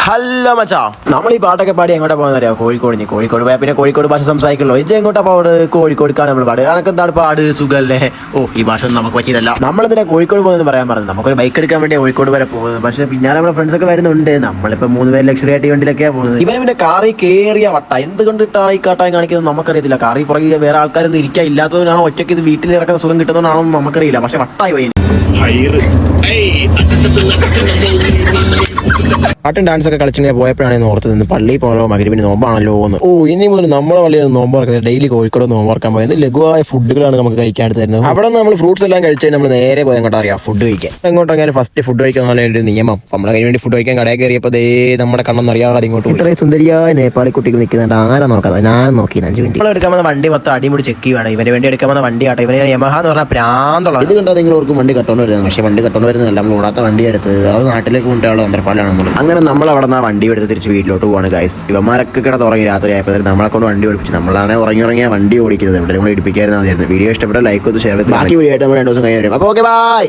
Hello മച്ചാ, നമ്മൾ ഈ പാട്ടൊക്കെ പാടി എങ്ങോട്ടാ പോകുന്നറിയാം? കോഴിക്കോട് പോയാൽ പിന്നെ കോഴിക്കോട് ഭാഷ സംസാരിക്കണല്ലോ. ഇത് എങ്ങോട്ടാ പാട്? കോഴിക്കോടുക്കാണ് നമ്മൾ പാട്. അനക്ക് എന്താണ് പാട്? സുഖല്ലേ? ഈ ഭാഷ ഒന്നും നമുക്ക് പറ്റിയതല്ല. നമ്മളെന്തിനാ കോഴിക്കോട് പോകുന്നത് പറയാൻ പറഞ്ഞത്? നമുക്കൊരു ബൈക്ക് എടുക്കാൻ വേണ്ടി കോഴിക്കോട് വരെ പോകുന്നത്. പക്ഷേ പിന്നാലെ നമ്മുടെ ഫ്രണ്ട്സ് ഒക്കെ വരുന്നുണ്ട്. നമ്മളിപ്പോൾ 3 പേര് ലക്ഷറി ആയിട്ട് വണ്ടിയിലൊക്കെയാണ് പോകുന്നത്. ഇവനെ കാറിൽ കയറിയ വട്ട എന്ത് കണ്ടിട്ടാണ് ഈ കാട്ടായി കാണിക്കുന്നത് നമുക്കറിയത്തില്ല. കാറിൽ പുറകെ വേറെ ആൾക്കാരൊന്നും ഇരിക്കാൻ ഇല്ലാത്തതുകൊണ്ടാണോ, ഒറ്റയ്ക്ക് ഇത് വീട്ടിൽ ഇറക്കുന്ന സുഖം കിട്ടുന്നതുകൊണ്ടാണോ നമുക്കറിയില്ല. പക്ഷെ വട്ടായി പോയി. പാട്ടും ഡാൻസ് ഒക്കെ കളിച്ചിങ്ങനെ പോയപ്പോഴാണ് ഓർത്ത് നിന്ന് പള്ളിയിൽ പോകണോ മകരിവിന് നോമ്പാണല്ലോ എന്ന്. ഇനി മുതൽ നമ്മുടെ പള്ളിയിൽ നോമ്പ് തുറക്കുന്നത് ഡെയിലി കോഴിക്കോട് നോമ്പ് തുറക്കാൻ പോയത്. ലഘുവായ ഫുഡുകളാണ് നമുക്ക് കഴിക്കാൻ തരുന്നത്. അവിടെ നമ്മൾ ഫ്രൂട്ട്സ് എല്ലാം കഴിച്ചാൽ നമ്മൾ നേരെ പോയി എങ്ങോട്ടാ അറിയാം? ഫുഡ് കഴിക്കാൻ. എങ്ങോട്ടെങ്കിലും ഫസ്റ്റ് ഫുഡ് കഴിക്കാൻ ഒരു നിയമം. നമ്മളെ കഴിഞ്ഞ വേണ്ടി ഫുഡ് കഴിക്കാൻ കടയിൽ കയറിയപ്പോൾ നമ്മുടെ കണ്ണെന്നറിയാതെ ഇങ്ങോട്ട് ഇത്രയും സുന്ദരിയായ നേപ്പാളി കുട്ടികൾ നിൽക്കുന്നുണ്ട്. ആരാ നോക്കാതെ? ഞാൻ നോക്കി 5 മിനിറ്റ്. നമ്മൾ എടുക്കാൻ വന്ന വണ്ടി മൊത്തം അടിമുടി ചെക്ക് ചെയ്യുവാണ്. ഇവന് വേണ്ടി എടുക്കാൻ വന്ന വണ്ടി ആട്ടെ. ഇവനെ യമഹ എന്ന് പറഞ്ഞാൽ പ്രാന്തുള്ള. ഇത് കണ്ടാൽ നിങ്ങൾ ഓർക്കും വണ്ടി കട്ടോണ്ട് വരുന്നത്. പക്ഷേ വണ്ടി കട്ടോണ്ട് വരുന്നതല്ല, നമ്മൾ ഓടാത്ത വണ്ടി എടുത്ത് അത് നാട്ടിലേക്ക് കൊണ്ടുള്ള അന്തരപ്പാലാണ് നമ്മൾ. അങ്ങനെ നമ്മൾ അവിടെ നിന്ന് വണ്ടി എടുത്ത് തിരിച്ച് വീട്ടിലോട്ട് പോവാണ് ഗൈസ്. ഇവന്മാരൊക്കെ കിടന്ന് ഉറങ്ങി രാത്രി ആയപ്പോൾ നമ്മളെ കൊണ്ട് വണ്ടി ഓടിപ്പിച്ച്. നമ്മളാണ് ഉറങ്ങിയ വണ്ടി ഓടിക്കുന്നത്. ഇവിടെ നമ്മൾ ഇടിപ്പിക്കായിരുന്നു. വീഡിയോ ഇഷ്ടപ്പെട്ട ലൈക്ക് ചെയ്ത് ഷെയർ ചെയ്ത് ബാക്കി വീഡിയോ ആയിട്ട് നമ്മൾ 2 ദിവസം കഴിഞ്ഞ് വരും. അപ്പോൾ ഓക്കെ ബൈ.